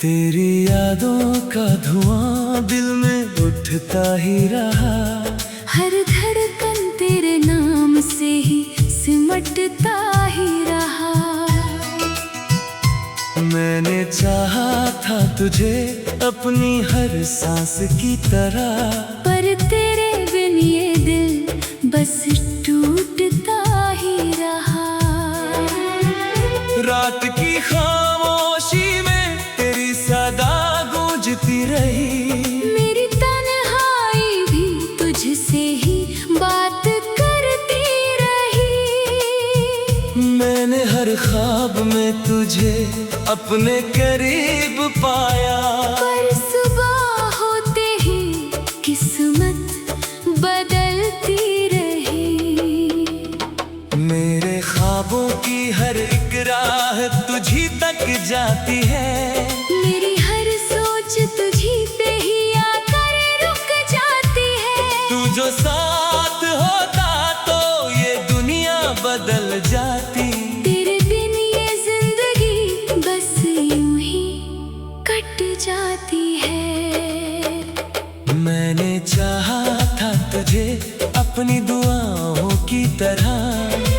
तेरी यादों का धुआं दिल में उठता ही रहा। हर धड़कन तेरे नाम से ही सिमटता ही रहा। मैंने चाहा था तुझे अपनी हर सांस की तरह, पर तेरे बिन ये दिल बस टूटता ही रहा। रात की खामोशी में तेरी सदा गूंजती रही। मेरी तन्हाई भी तुझसे ही बात करती रही। मैंने हर ख्वाब में तुझे अपने करीब पाया, पर सुबह होते ही किस्मत बदलती रही। मेरे ख्वाबों की हर एक राह तुझी तक जाती है। मेरी हर सोच तुझी पे ही आकर रुक जाती है। तू जो साथ होता तो ये दुनिया बदल जाती। तेरे बिन ये जिंदगी बस यूं ही कट जाती है। मैंने चाहा था तुझे अपनी दुआओं की तरह,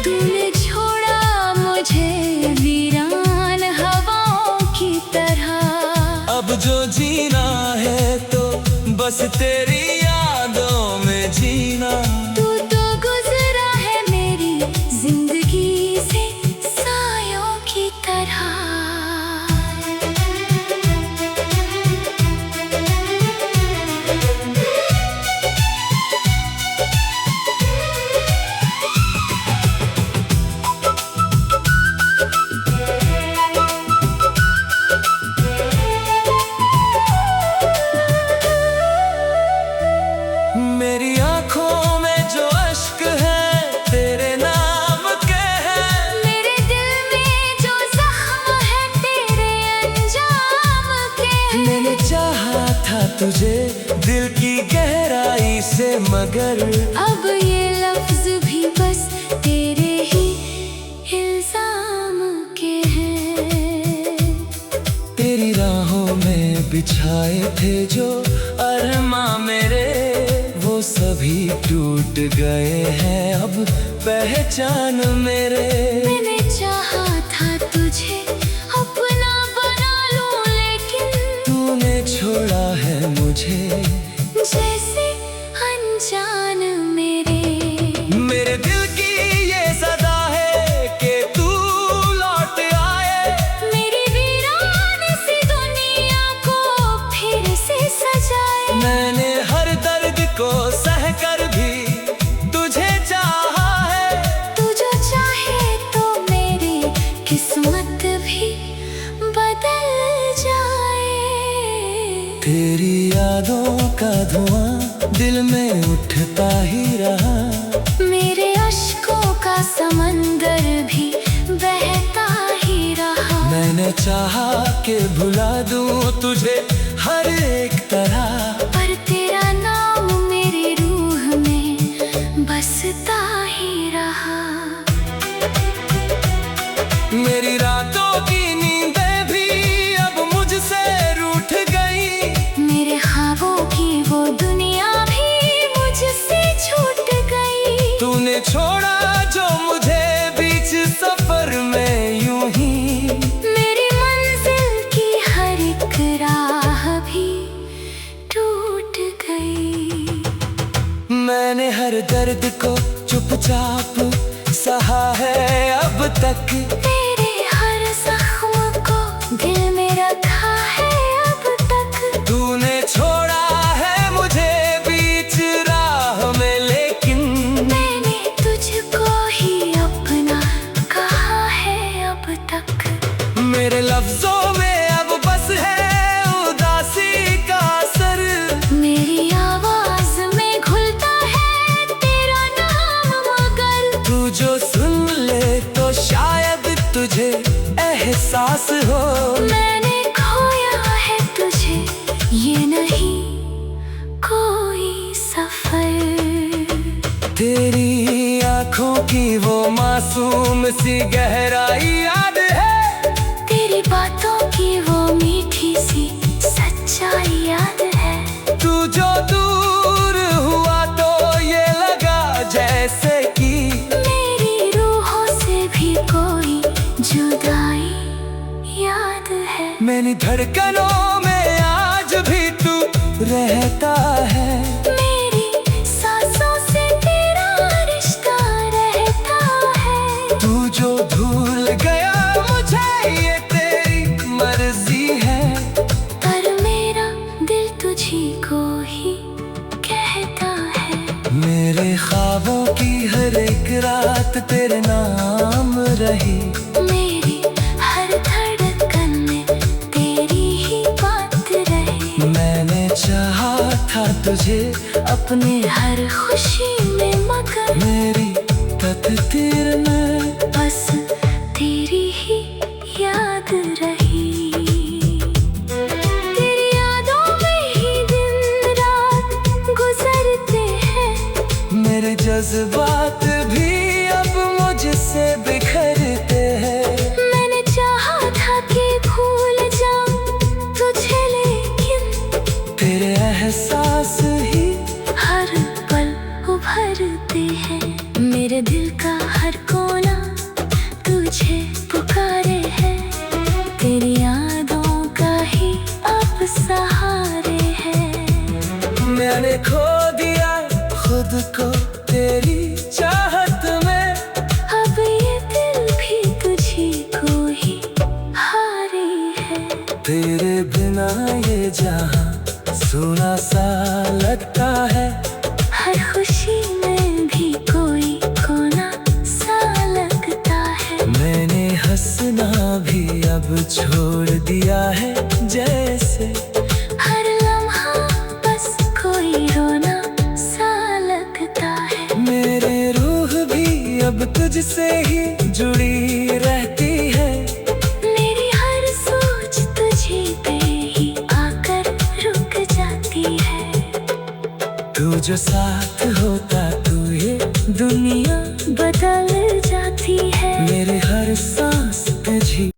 तूने छोड़ा मुझे वीरान हवाओं की तरह। अब जो जीना है तो बस तेरी यादों में जीना। तू तो गुजरा है मेरी जिंदगी से सायों की तरह। मेरी आंखों में जो अश्क है तेरे नाम के हैं। मेरे दिल में जो जख्म है तेरे अंजाम के हैं। मैंने चाहा था तुझे दिल की गहराई से, मगर अब ये लफ्ज भी बस तेरे ही इल्जाम के हैं। तेरी राहों में बिछाए थे जो अरमां मेरे, वो सभी टूट गए हैं अब पहचान मेरे। मैंने चाहा था तुझे अपना बना लूं, लेकिन तूने छोड़ा है मुझे जैसे अनजान मेरे। मेरे दिल की ये सदा है कि तू लौट आए। मेरी वीरान सी दुनिया को फिर से सजाए। मैंने हर दर्द को सहकर भी तुझे चाहा है। तू जो चाहे तो मेरी किस्मत भी बदल जाए। तेरी यादों का धुआं दिल में उठता ही रहा। मेरे अश्कों का समंदर भी बहता ही रहा। मैंने चाहा कि भुला दूं तुझे हर एक तरह, पर तेरा नाम मेरी रूह में बसता ही रहा। मेरी रातों की नींदें भी अब मुझसे रूठ गई। मेरे ख्वाबों की वो दुनिया भी मुझसे छूट गई। तूने छोड़ा जो मुझे बीच सफर में यूं ही। मेरी मंजिल की हर एक राह भी टूट गई। मैंने हर दर्द को चुपचाप सहा है अब तक। तेरे हर जख्म को दिल में रखा है अब तक। तूने छोड़ा है मुझे बीच राह में, लेकिन मैंने तुझको ही अपना कहा है अब तक। मेरे लफ्जों में अब बस है उदासी का असर। मेरी आवाज में घुलता है तेरा नाम, मगर तू जो सुन ले तो शायद तुझे एहसास हो। मैंने खोया है तुझे, ये नहीं कोई सफर। तेरी आंखों की वो मासूम सी गहराई याद है। तेरी बातों की वो मीठी सी मेरी धड़कनों में आज भी तू रहता है। मेरी सांसों से तेरा रिश्ता रहता है। तू जो भूल गया मुझे ये तेरी मर्जी है, पर मेरा दिल तुझी को ही कहता है। मेरे ख्वाबों की हर एक रात तेरे नाम रही। मेरी हर धड़कन में तेरी ही बात रही। मैंने चाहा था तुझे अपने हर खुशी में मगर मेरी तकदीर में बस तेरी ही याद रही। तेरी यादों में ही दिन रात गुजरते हैं। मेरे जज्बात भी अब मुझसे बिखरते हैं। मैंने चाहा था कि भूल जाऊं तुझे, लेकिन तेरे एहसास ही हर पल उभरते हैं। मेरे दिल का हर कोना तुझे पुकारे है। तेरी यादों का ही अब सहारे है। मैंने खो दिया खुद को तेरी चाहत में। अब ये दिल भी तुझी को ही हारे है। तेरे बिना ये जहां सुना सा लगता है। हर खुशी में भी कोई खोना सा लगता है। मैंने हंसना भी अब छोड़ दिया है जैसे। हर लम्हा बस कोई रोना सा लगता है। मेरे रूह भी अब तुझसे ही जुड़ी रहती है। मेरी हर सोच तुझे पे ही आकर रुक जाती है। तू जो साथ होता तू ये दुनिया बदल जाती है। मेरे हर सांस तुझी।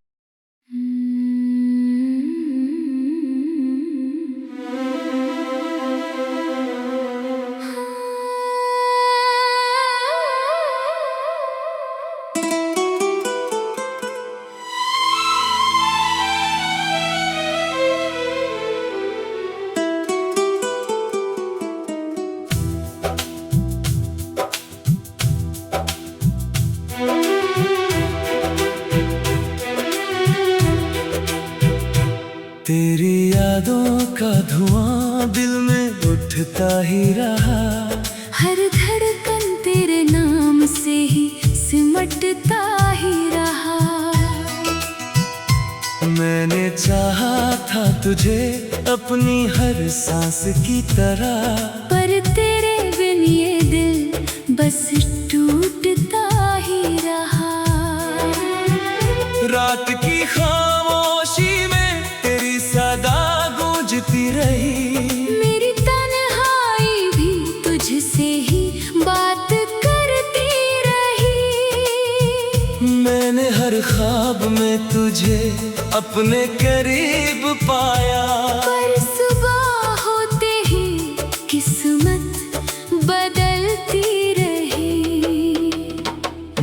तेरी यादों का धुआं दिल में उठता ही रहा। हर धड़कन तेरे नाम से ही सिमटता ही रहा। मैंने चाहा था तुझे अपनी हर सांस की तरह, पर तेरे बिन ये दिल बस टूटता ही रहा। रात की खामोशी में तेरी सदा गूंजती रही। मेरी तन्हाई भी तुझसे ही बात करती रही। मैंने हर ख्वाब में तुझे अपने करीब पाया, पर सुबह होते ही किस्मत बदलती रही।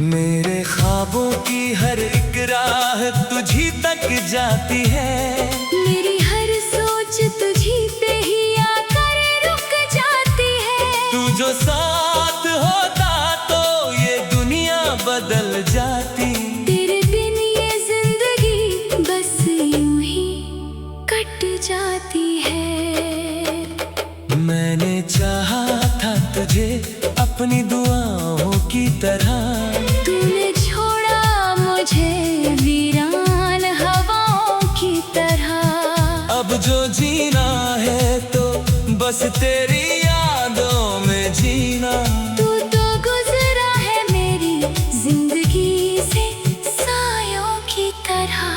मेरे ख्वाबों की हर एक राह तुझी तक जाती है। मेरी हर सोच तुझी पे ही आकर रुक जाती है। तू जो साथ होता तो ये दुनिया बदल जाती। तेरे बिन ये जिंदगी बस यूं ही कट जाती है। मैंने चाहा था तुझे अपनी दुआओं की तरह, तूने छोड़ा मुझे वीरान हवाओं की तरह। अब जो जीना है तो बस तेरी यादों में जीना। तू तो गुजरा है मेरी जिंदगी से सायों की तरह।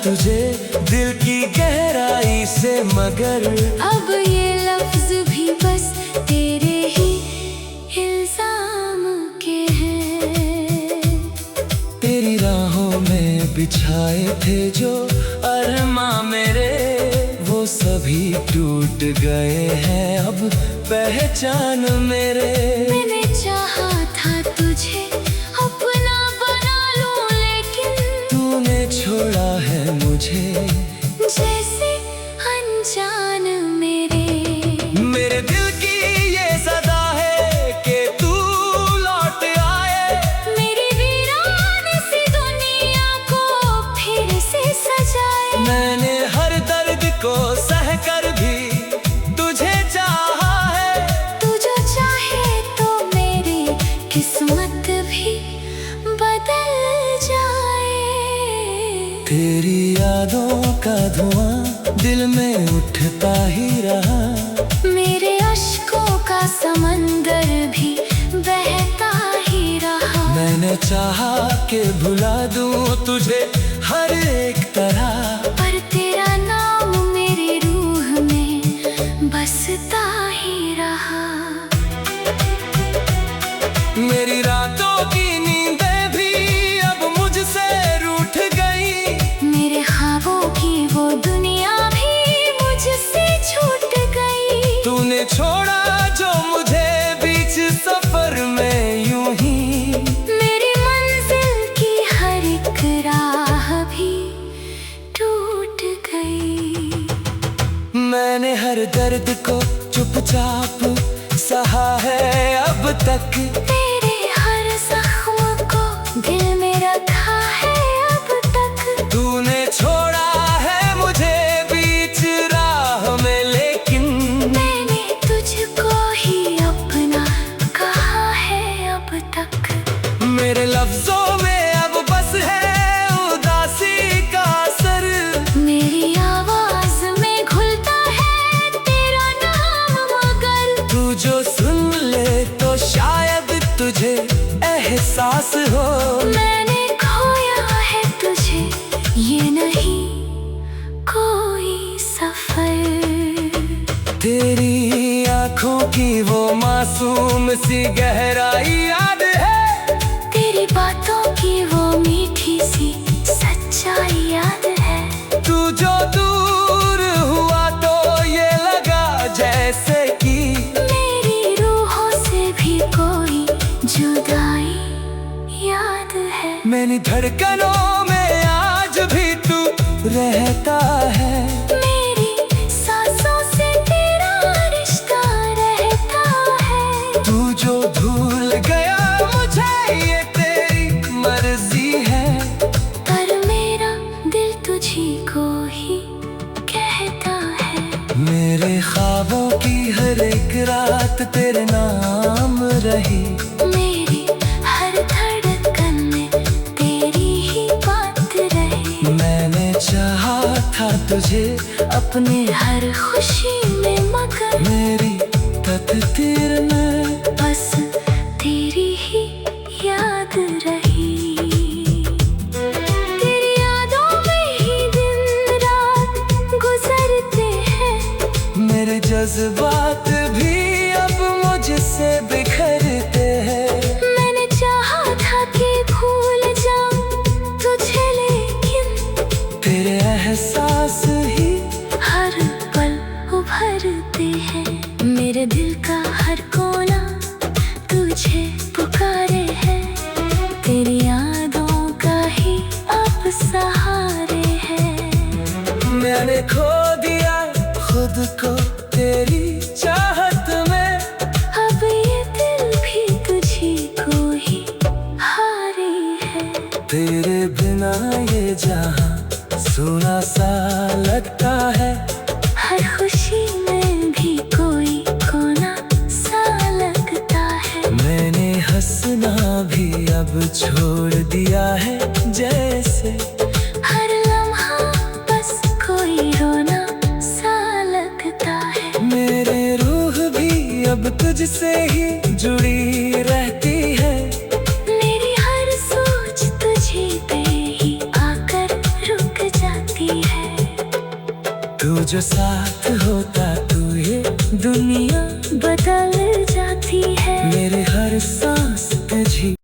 तुझे दिल की गहराई से, मगर अब ये लफ्ज भी बस तेरे ही इल्जाम के हैं। तेरी राहों में बिछाए थे जो अरमां मेरे, वो सभी टूट गए हैं अब पहचान मेरे। मैंने चाहा था तुझे अपना बना लूं, लेकिन तूने छोड़ा है मुझे जैसे अनजान मेरे। मेरे दिल की ये सदा है कि तू लौट आए, मेरी वीरान सी दुनिया को फिर से सजाए। मैंने हर दर्द को सहकर भी तुझे चाहा है। तू जो चाहे तो मेरी किस्मत भी बदल जाए। तेरी यादों का धुआं दिल में उठता ही रहा, मेरे अश्कों का समंदर भी बहता ही रहा। मैंने चाहा कि भुला दूं तुझे हर एक तरह, पर तेरा नाम मेरी रूह में बसता ही रहा। मेरी रातों की नींदें भी अब मुझसे रूठ गई, मेरे ख्वाबों की वो दुनिया भी मुझसे छूट गई। तूने छोड़ा जो मुझे बीच सफर में यूं ही, मेरी मंजिल की हर एक राह भी टूट गई। मैंने हर दर्द को चुपचाप सहा है अब तक, तेरे हर जख्म को दिल में रखा है अब तक। तूने छोड़ा है मुझे बीच राह में, लेकिन मैंने तुझको ही अपना कहा है अब तक। मेरे लफ्जों में अब बस है उदासी का असर, मेरी आवाज में घुलता है तेरा नाम, मगर तू जो सुन ले तो शायद तुझे एहसास हो। मैंने खोया है तुझे, ये नहीं कोई सफर। तेरी आंखों की वो मासूम सी गहराई याद है, तेरी बातों की वो मीठी सी सच्चाई याद है। तू जो दूर हुआ तो ये लगा जैसे कि मेरी रूहों से भी कोई जुदाई याद है। मेरी धड़कनों में आज भी तू रहता है, मेरी सांसों से तेरा रिश्ता रहता है। तू जो भूल गया मुझे ये तेरी मर्जी है, पर मेरा दिल तुझी को ही कहता है। मेरे ख्वाबों की हर एक रात तेरे नाम रही, मेरी हर धड़कन में तेरी ही बात रही। मैंने चाहा था तुझे अपने हर खुशी में, मगर मेरी तकदीर में बस तेरी ही याद रही। तेरी यादों में ही दिन रात गुजरते हैं, मेरे जज्बात भी अब मुझसे बिखरते हैं। मैंने चाहा था कि भूल जाऊं तुझे, लेकिन तेरे एहसास ही हर पल उभरते हैं। मेरे दिल का हर कोना तुझे पुकारे है, तेरी यादों का ही अब सहारे है। मैंने खो दिया खुद को तेरी चाहत में, अब ये दिल भी तुझी को ही हारे है। तेरे बिना ये जहां सुना सा लगता है, हर खुशी में भी कोई कोना सा लगता है। मैंने हंसना भी अब छोड़ दिया है जैसे, हर लम्हा बस कोई रोना सा लगता है। मेरे रूह भी अब तुझसे ही जुड़ी रहती है, मेरी हर सोच तुझे पे ही आकर रुक जाती जो साथ होता तू ये दुनिया बदल जाती है। मेरे हर सांस पे जी।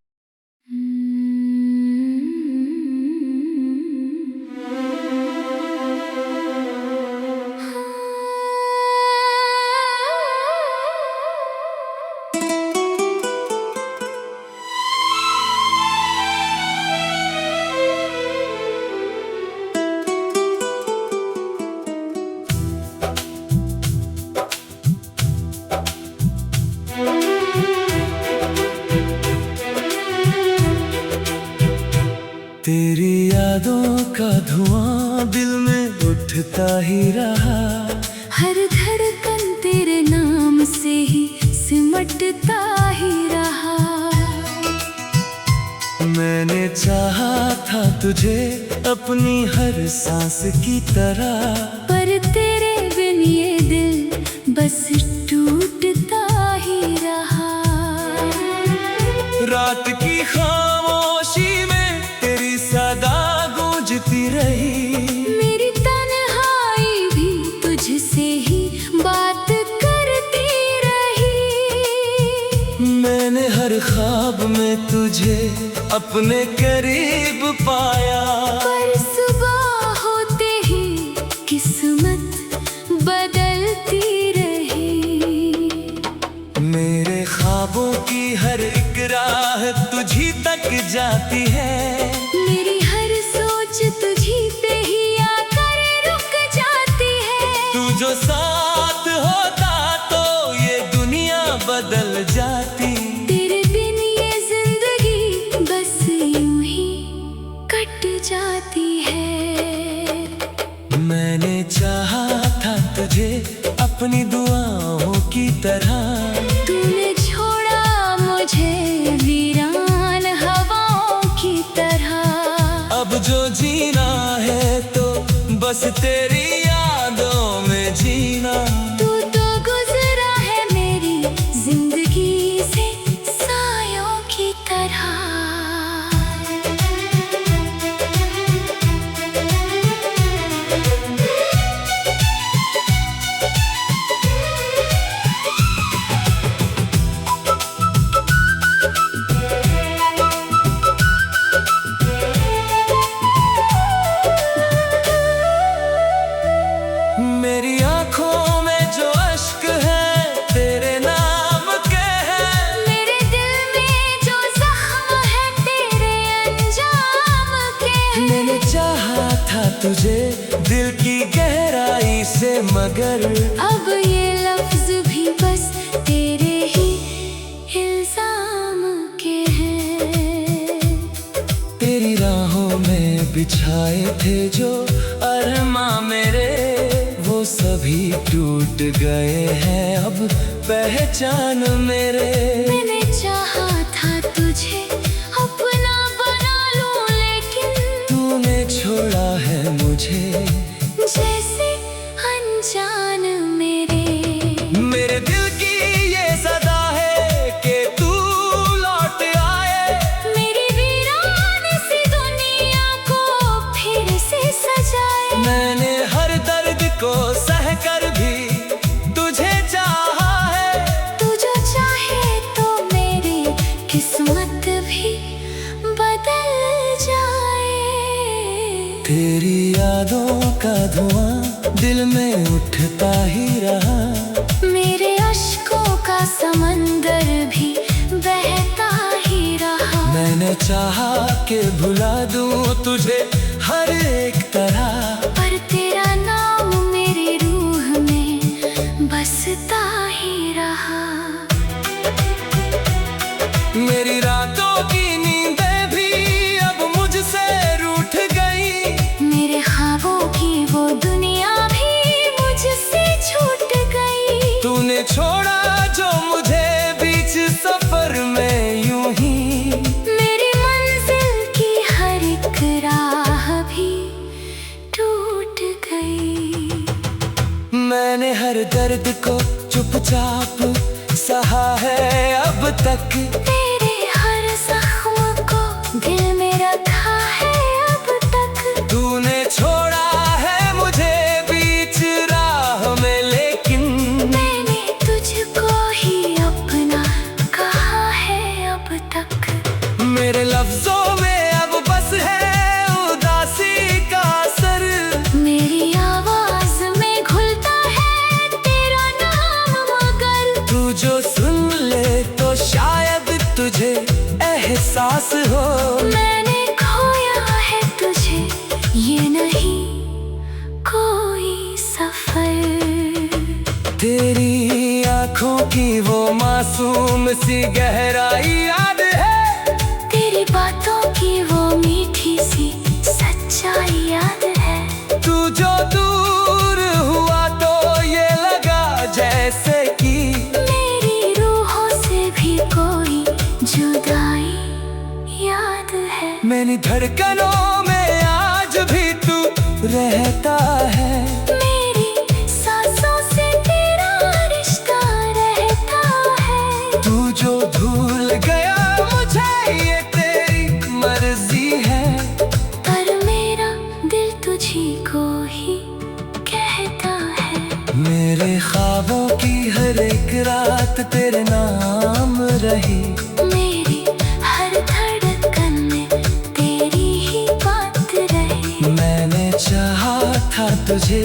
तेरी यादों का धुआं दिल में उठता ही रहा। हर धड़कन तेरे नाम से ही सिमटता ही रहा। मैंने चाहा था तुझे अपनी हर सांस की तरह, पर तेरे बिन ये दिल बस टूटता ही रहा। रात की खामोशी में तेरी सदा गूंजती रही। मेरी तन्हाई भी तुझसे ही बात करती रही। मैंने हर ख्वाब में तुझे अपने करीब पाया, पर सुबह होते ही किस्मत बदलती रही। मेरे ख्वाबों की हर एक राह तुझी तक जाती है। मेरी हर सोच तुझी पे ही आकर रुक जाती है। तू जो साथ होता तो ये दुनिया बदल जाती। तेरे बिन ये जिंदगी बस यूं ही कट जाती है। मैंने चाहा था तुझे अपनी दुआओं की तरह, तूने छोड़ा मुझे वीरान हवाओं की तरह। अब जो जीना है तो बस तेरी यादों में जीना। तू तो गुजरा है मेरी जिंदगी से सायों की तरह। मेरी आंखों में जो अश्क है तेरे नाम के हैं। मेरे दिल में जो जख्म है तेरे अंजाम के हैं। मैंने चाहा था तुझे दिल की गहराई से, मगर अब ये लफ्ज भी बस तेरे ही इल्जाम के हैं। तेरी राहों में बिछाए थे जो अरमां मेरे, वो सभी टूट गए हैं अब पहचान मेरे। मैंने चाहा था तुझे अपना बना लूं, लेकिन तूने छोड़ा है मुझे जैसे अनजान मेरे। मेरे दिल की ये सदा है कि तू लौट आए। मेरी वीरान सी दुनिया को फिर से सजाए। मैंने हर दर्द को सहकर भी तुझे चाहा है। तू जो चाहे तो मेरी किस्मत भी बदल जाए। तेरी यादों का धुआं दिल में उठता ही रहा। मेरे अश्कों का समंदर भी बहता ही रहा। मैंने चाहा कि भुला दूं तुझे हर एक तरह, पर तेरा नाम मेरी रूह में बसता ही रहा। मेरी रातों की नींदें भी अब मुझसे रूठ गई। मेरे ख्वाबों की वो दुनिया भी मुझसे छूट गई। तूने छोड़ा जो मुझे बीच सफर में यूं ही। मेरी मंजिल की हर एक राह भी टूट गई। मैंने हर दर्द को चुपचाप सहा है अब तक। तेरे हर जख्म को दिल में रखा है अब तक। तूने छोड़ा है मुझे बीच राह में अब बस है उदासी का असर। मेरी आवाज में घुलता है तेरा नाम मगर तू जो सुन ले तो शायद तुझे एहसास हो। मैंने खोया है तुझे, ये नहीं कोई सफर। तेरी आंखों की वो मासूम सी गहराई याद है, तेरी बातों की वो मीठी सी सच्चाई याद है। तू जो दूर हुआ तो ये लगा जैसे कि मेरी रूहों से भी कोई जुदाई याद है। मेरी धड़कनों में आज भी तू रहता है। मेरी सांसों से तेरा रिश्ता रहता है। तू जो भूल गया मुझे ये तेरी मर्जी है, पर मेरा दिल तुझी को ही कहता है। मेरे ख्वाबों की हर एक रात तेरे नाम रही। मेरी हर धड़कन में तेरी ही बात रही। मैंने चाहा था तुझे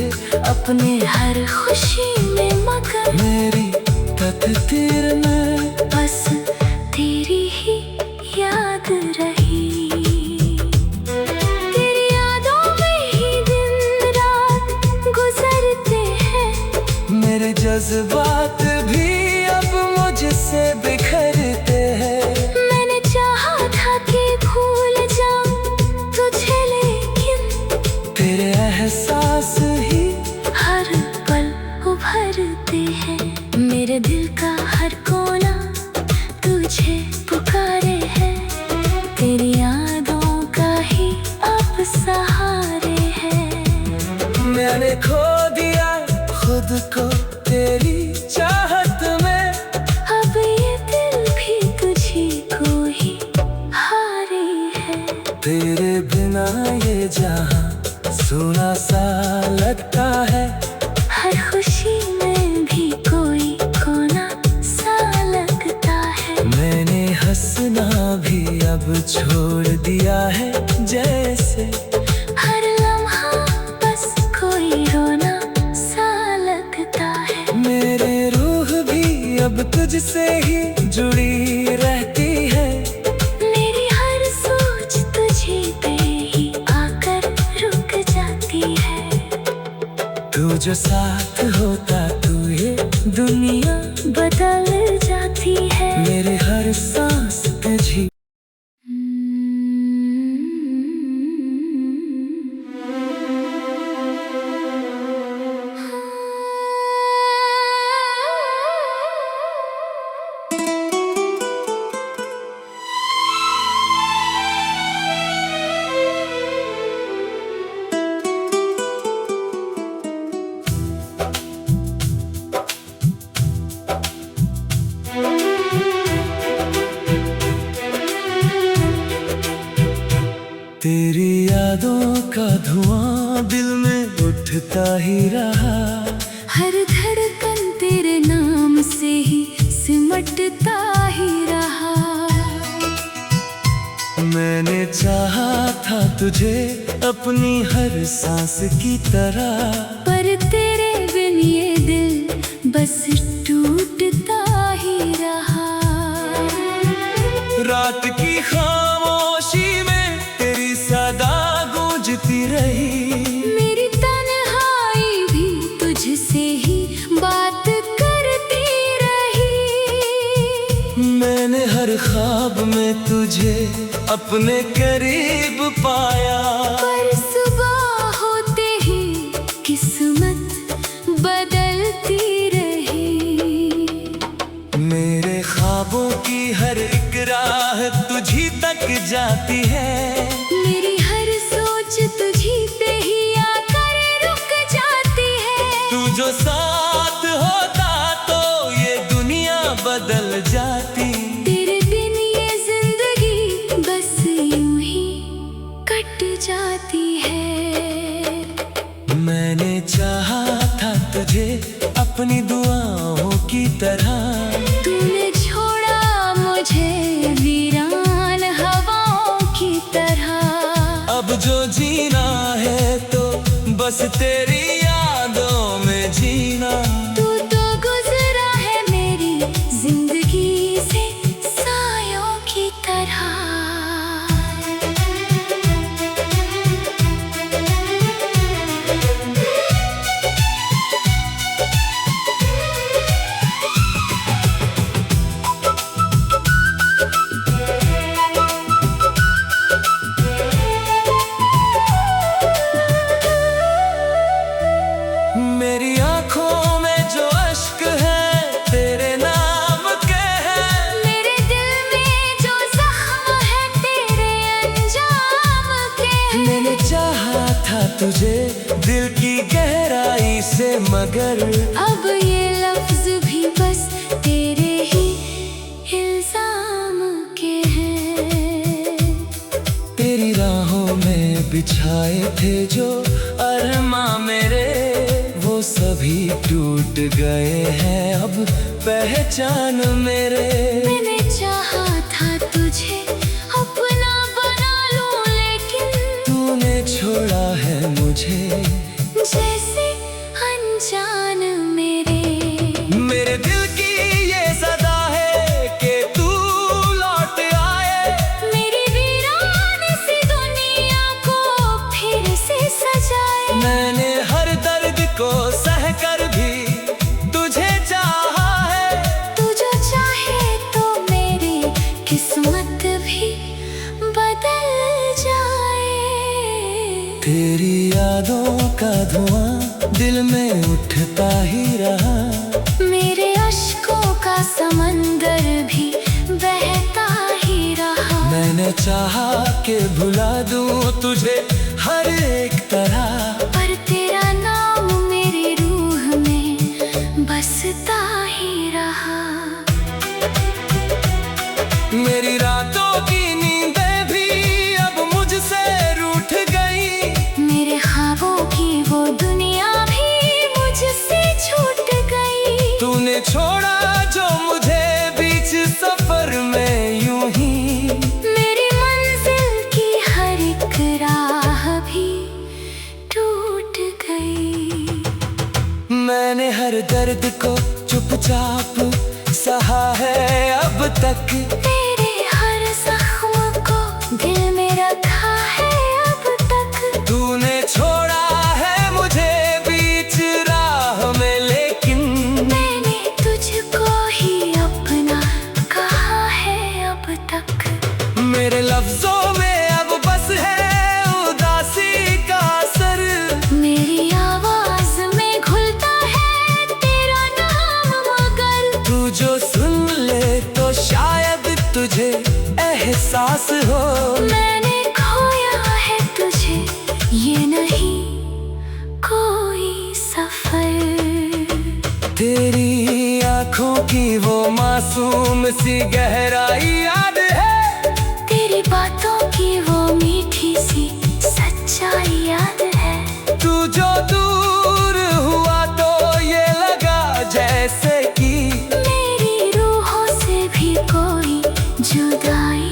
अपने हर खुशी में मगर मेरी तकदीर में बस तेरी ही याद रही। तेरी यादों में ही दिन रात गुजरते हैं। मेरे जज्बात भी अब मुझसे बिखरते हैं। मैंने चाहा था कि भूल जाऊं तुझे, लेकिन तेरे एहसास ही हर पल उभरते हैं। मेरे दिल का हर कोना तुझे पुकारे है। तेरी यादों का ही अब सहारे है। मैंने खो दिया खुद को तेरी चाहत में। अब ये दिल भी तुझी को ही हारे है। तेरे बिना ये जहां सुना सा लगता है। हर खुशी में भी कोई कोना सा लगता है। मैंने हंसना भी अब छोड़ दिया है जैसे हर लम्हा बस कोई रोना सा लगता है। मेरे रूह भी अब तुझसे ही जुड़ी रहती है। मेरी हर सोच तुझे पे ही आकर रुक जाती है। तू जो साथ होता तू ये दुनिया बदल जाती है। मेरे हर सांस तुझी। तेरी यादों का धुआं दिल में उठता ही रहा। हर धड़कन तेरे नाम से ही सिमटता ही रहा। मैंने चाहा था तुझे अपनी हर सांस की तरह, पर तेरे बिन ये दिल बस टूटता ही रहा। रात की खामोशी में तेरी सदा गूंजती रही। मेरी तन्हाई भी तुझसे ही बात करती रही। मैंने हर ख्वाब में तुझे अपने करीब पाया, पर सुबह होते ही किस्मत बदलती रही। मेरे ख्वाबों की हर एक राह तुझी तक जाती है। मेरी हर सोच तुझी पे ही आकर रुक जाती है। तू जो साथ होता तो ये दुनिया बदल जाती। तेरे बिन ये जिंदगी बस यूं ही कट जाती है। मैंने चाहा था तुझे अपनी दुआओं की तरह, तूने छोड़ा मुझे वीरान हवाओं की अब जो जीना है तो बस तेरी यादों में जीना। तू तो गुजरा है मेरी जिंदगी से सायों की तरह। मेरी आंखों में जो अश्क है तेरे नाम के हैं। मेरे दिल में जो जख्म है तेरे अंजाम के हैं। मैंने चाहा था तुझे दिल की गहराई से, मगर अब ये लफ्ज भी बस तेरे ही इल्जाम के हैं। तेरी राहों में बिछाए थे जो अरमां मेरे, वो सभी टूट गए हैं अब पहचान मेरे। मैंने चाहा था तुझे अपना बना लूं, लेकिन तूने छोड़ा है मुझे जैसे अनजान मेरे। मेरे दिल की ये सदा है कि तू लौट आए। मेरी वीरान सी दुनिया को फिर से सजाए। मैंने हर दर्द को सह कर भी तुझे चाहा है। तू जो चाहे तो मेरी किस्मत भी बदल जाए। तेरी यादों का धुआं दिल में उठता ही रहा। मेरे अश्कों का समंदर भी बहता ही रहा। मैंने चाहा कि भुला दूं तुझे हर एक तरह, पर तेरा नाम मेरी रूह में बसता ही रहा। मेरी रातों की नींदें भी अब मुझसे रूठ गई। मेरे ख्वाबों की वो दुनिया भी मुझसे छूट गई। तूने छोड़ा जो मुझे बीच सफर में यूं ही। मेरी मंजिल की हर एक राह भी टूट गई। मैंने हर दर्द को चुपचाप सहा है अब तक। तेरे हर जख्म को दिल में रखा है अब तक। तूने छोड़ा है मुझे बीच राह में, लेकिन मैंने तुझको ही अपना कहा है अब तक। मेरे लफ्जों में अब बस है उदासी का असर। मेरी आवाज में घुलता है तेरा नाम, मगर तू जो सुन ले तो शायद तुझे एहसास हो। मैंने खोया है तुझे, ये नहीं कोई सफर। तेरी आंखों की वो मासूम सी गहराई याद है। तेरी बातों की वो मीठी सी सच्चाई याद है। तू जो दूर हुआ तो ये लगा जैसे कि मेरी रूहों से भी कोई जुदाई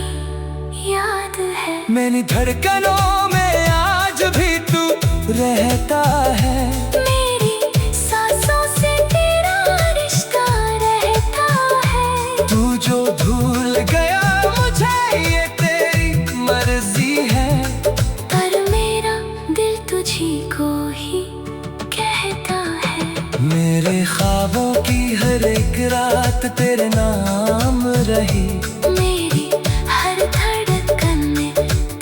याद है। मेरी धड़कनों में आज भी तू रहता है। मेरी सांसों से तेरा रिश्ता रहता है। तू जो भूल गया मुझे ये तेरी मर्जी है। पर मेरा दिल तुझी को ही कहता है। मेरे ख्वाबों की हर एक रात तेरे नाम रही। मेरी हर धड़कन में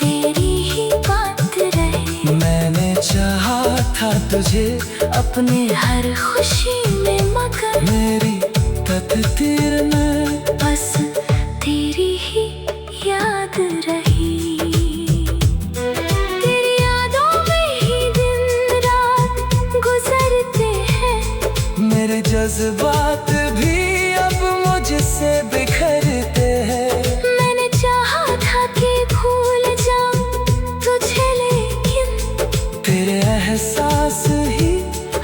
तेरी ही बात रही। मैंने चाहा था तुझे अपने हर खुशी में, मगर मेरी तकदीर में बस तेरी ही याद रही। तेरी यादों में ही दिन रात गुजरते हैं। मेरे जज्बात भी अब मुझसे बिखरते हैं। मैंने चाहा था कि भूल जाऊं तुझे, लेकिन तेरे एहसास ही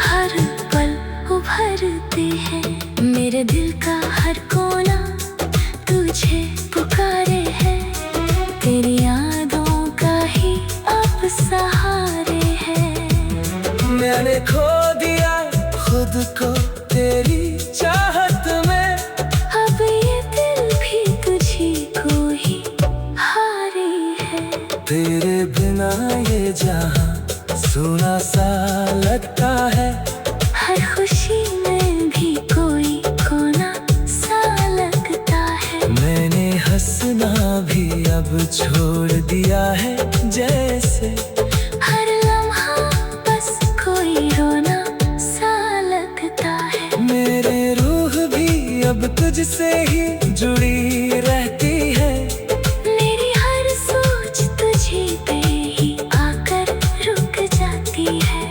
हर पल उभरते हैं। मेरे दिल का हर कोना तुझे पुकारे है। तेरी यादों का ही अब मैंने खो दिया खुद को तेरी चाहत में। अब ये दिल भी तुझी को ही हारे है। तेरे बिना ये जहां सुना सा लगता है। हर खुशी में भी कोई खोना सा लगता है। मैंने हंसना भी अब छोड़ दिया है जैसे। हर लम्हा बस कोई रोना सा लगता है। मेरे रूह भी अब तुझसे ही जुड़ी रहती है। मेरी हर सोच तुझे पे ही आकर रुक जाती है।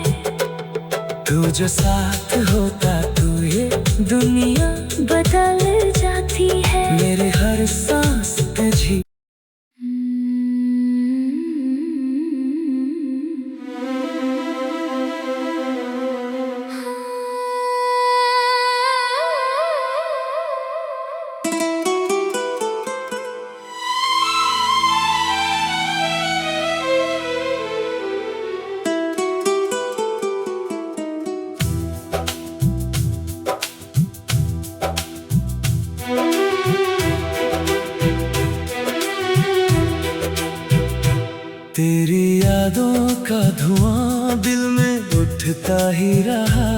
तू जो साथ होता तू ये दुनिया बदल जाती है। मेरे हर सांस तुझी। तेरी यादों का धुआं दिल में उठता ही रहा।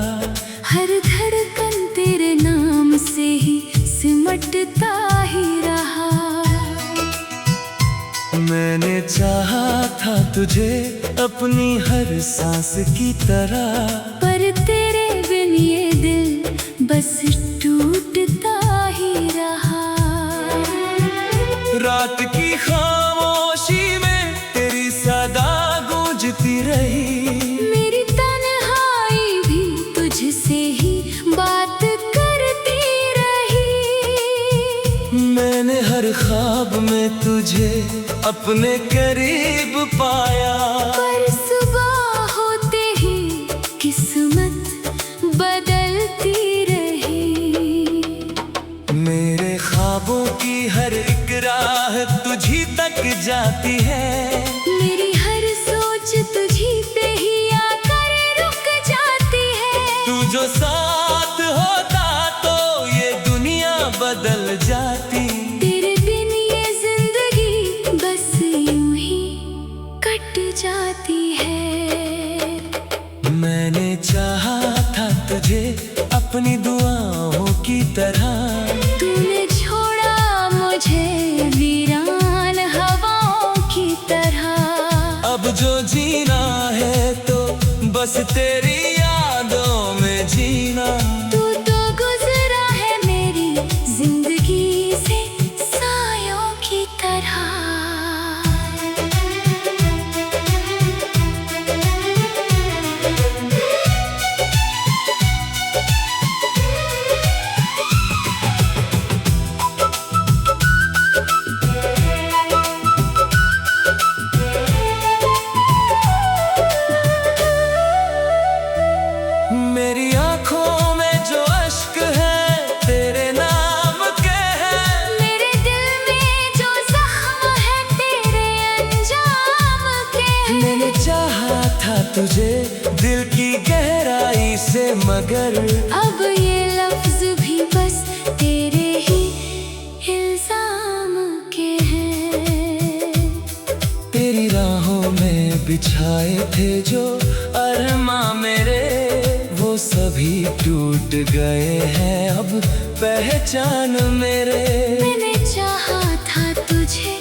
हर धड़कन तेरे नाम से ही सिमटता ही रहा। मैंने चाहा था तुझे अपनी हर सांस की तरह। पर तेरे बिन ये दिल बस टूटता ही रहा। रात की खामोशी में तेरी सदा गूंजती रही। मेरी तन्हाई भी तुझसे ही बात करती रही। मैंने हर ख्वाब में तुझे अपने करीब पाया। पर सुबह होते ही किस्मत बदलती रही। मेरे ख्वाबों की हर एक राह तुझी तक जाती है। मेरी हर सोच तुझी पे ही आकर रुक जाती है। तू जो साथ होता तो ये दुनिया बदल जाती। तेरे बिन ये जिंदगी बस यूं ही कट जाती है। मैंने चाहा था तुझे अपनी दुआओं की तरह। तूने छोड़ा मुझे वीरान हवाओं की तरह। अब जो जीना है तो बस तेरी यादों में जीना। तू तो गुजरा है मेरी जिंदगी से सायों की तरह। मेरी आंखों में जो अश्क है तेरे नाम के हैं। मेरे दिल में जो जख्म है तेरे अंजाम के हैं। मैंने चाहा था तुझे दिल की गहराई से मगर अब ये लफ्ज भी बस तेरे ही इल्जाम के हैं। तेरी राहों में बिछाए थे जो अरमा मेरे वो सभी टूट गए हैं अब पहचान मेरे। मैंने चाहा था तुझे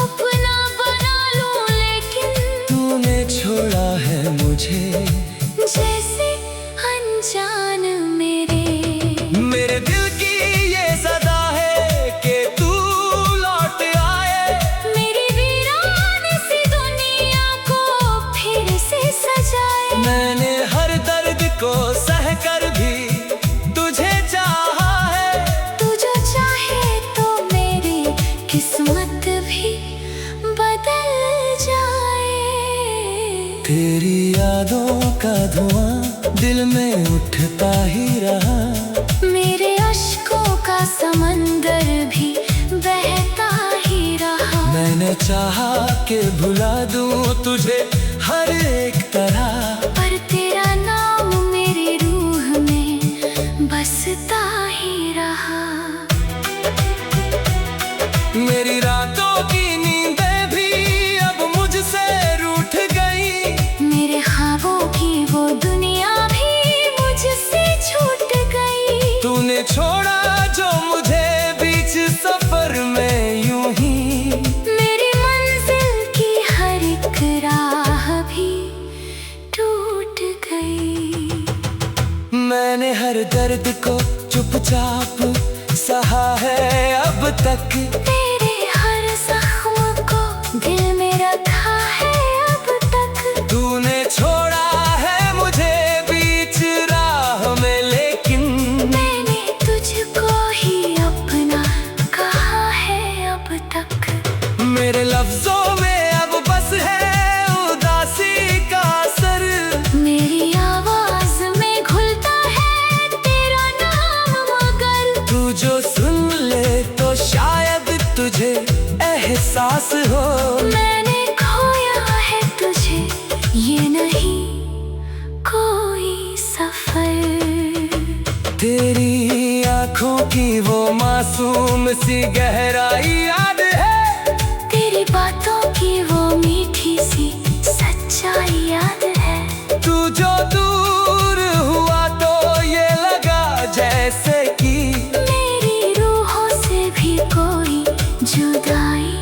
अपना बना लूं लेकिन तूने छोड़ा है मुझे जैसे अनजान मेरे। मेरे दिल की ये सदा है कि तू लौट आए। मेरी वीरान सी दुनिया को फिर से सजाए। मैंने हर दर्द को सह कर भी तुझे चाहा है। तू जो चाहे तो मेरी किस्मत भी बदल जाए। तेरी यादों का धुआं दिल में उठता ही रहा। मेरे अश्कों का समंदर भी बहता ही रहा। मैंने चाहा कि भुला दूं तुझे हर एक तरह। पर तेरा नाम दर्द को चुपचाप सहा है अब तक। तेरे हर जख्म को दिल में रखा है अब तक। तूने छोड़ा है मुझे बीच राह में, लेकिन मैंने तुझको ही अपना कहा है अब तक। मेरे लफ्जों में अब बस है उदासी का असर। मेरी आवाज में घुलता है तेरा नाम, मगर तू जो सुन ले तो शायद तुझे एहसास हो। मैंने खोया है तुझे, ये नहीं कोई सफर। तेरी आंखों की वो मासूम सी गहराई याद है, तेरी बातों की वो मीठी सी सच्चाई याद है। तू जो दूर हुआ तो ये लगा जैसे कि मेरी रूहों से भी कोई जुदाई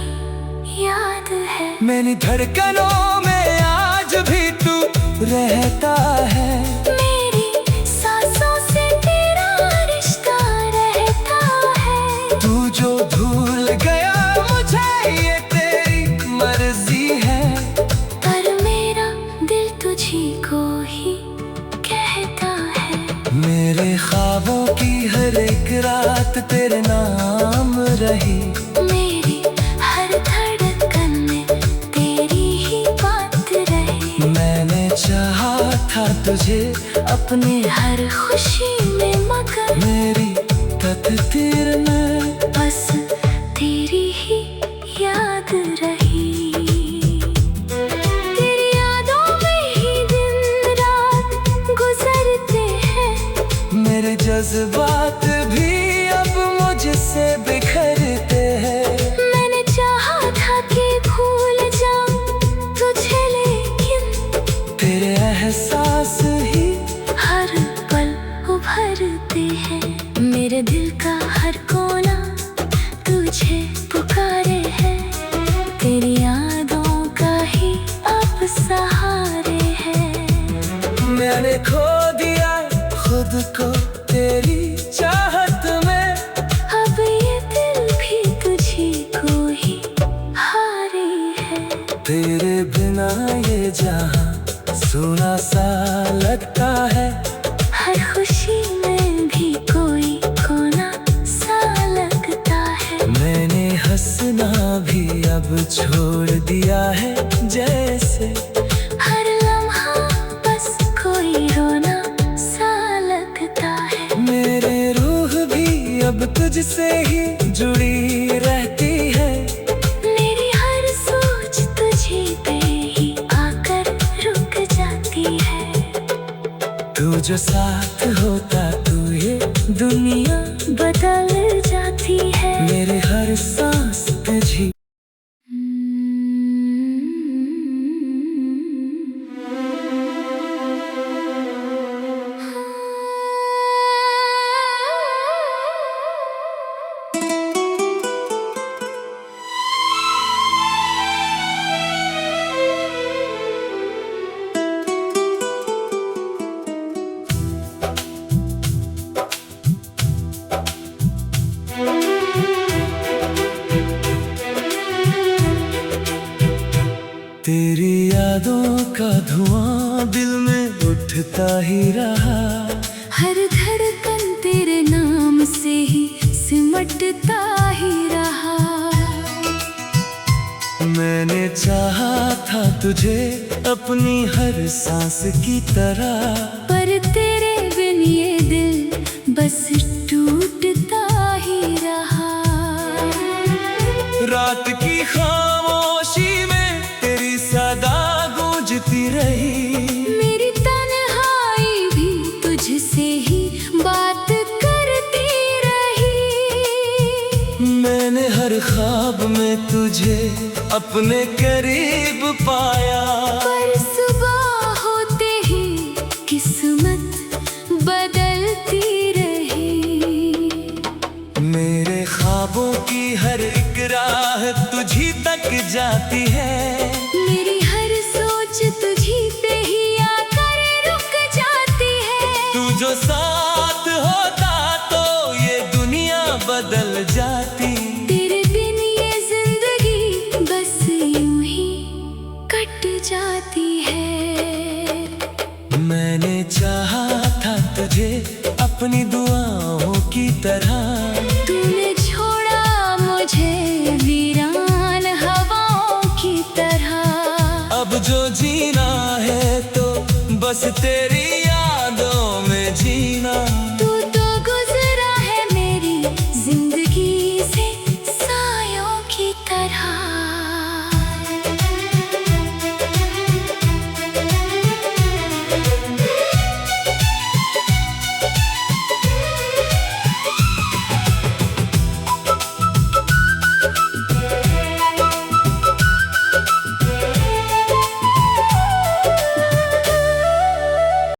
याद है। मेरी धड़कनों में आज भी तू रहता है। मेरी सांसों से तेरा रिश्ता रहता है। तू जो भूल गया मुझे ये तेरी मर्जी है, पर मेरा दिल तुझी को ही कहता है। मेरे ख्वाबों की हर एक रात तेरे नाम रही। मेरी हर धड़कन में तेरी ही बात रही। मैंने चाहा था तुझे अपने हर खुशी में, मगर मेरी तकदीर में बस तेरी ही याद रही। तेरी यादों में ही दिन रात गुजरते हैं। मेरे जज्बात भी अब मुझसे बिखरते हैं। मैंने चाहा था कि भूल जाऊं तुझे, लेकिन तेरे एहसास ही हर पल उभरते हैं। मेरे दिल का हर कोना तुझे पुकारे है। तेरी यादों का ही अब सहारे है। मैंने खो दिया खुद को तेरी चाहत में। अब ये दिल भी तुझी को ही हारे है। तेरे बिना ये जहां सुना सा लगता है। हर खुशी में भी कोई खोना सा लगता है। मैंने हंसना भी अब छोड़ दिया है, जैसे हर लम्हा बस कोई रोना सा लगता है। मेरे रूह भी अब तुझसे ही जुड़ी रहती है। मेरी हर सोच तुझी पे ही आकर रुक जाती है। तू जो साथ होता तू ये दुनिया बदल जाती है। मेरे हर सांस तुझी। तेरी यादों का धुआं दिल में उठता ही रहा। हर धड़कन तेरे नाम से ही सिमटता ही रहा। मैंने चाहा था तुझे अपनी हर सांस की तरह, पर तेरे बिन ये दिल बस टूटता ही रहा। रात की खामोशी में तेरी सदा गूंजती रही। मेरी तन्हाई भी तुझसे ही बात करती रही। मैंने हर ख्वाब में तुझे अपने करीब पाया, पर सुबह होते ही किस्मत बदलती रही। मेरे ख्वाबों की हर एक राह तुझी तक जाती है। मेरी हर सोच तुझी पे ही आकर रुक जाती है। तू जो साथ हो कट जाती है। मैंने चाहा था तुझे अपनी दुआओं की तरह, तूने छोड़ा मुझे वीरान हवाओं की तरह। अब जो जीना है तो बस तेरी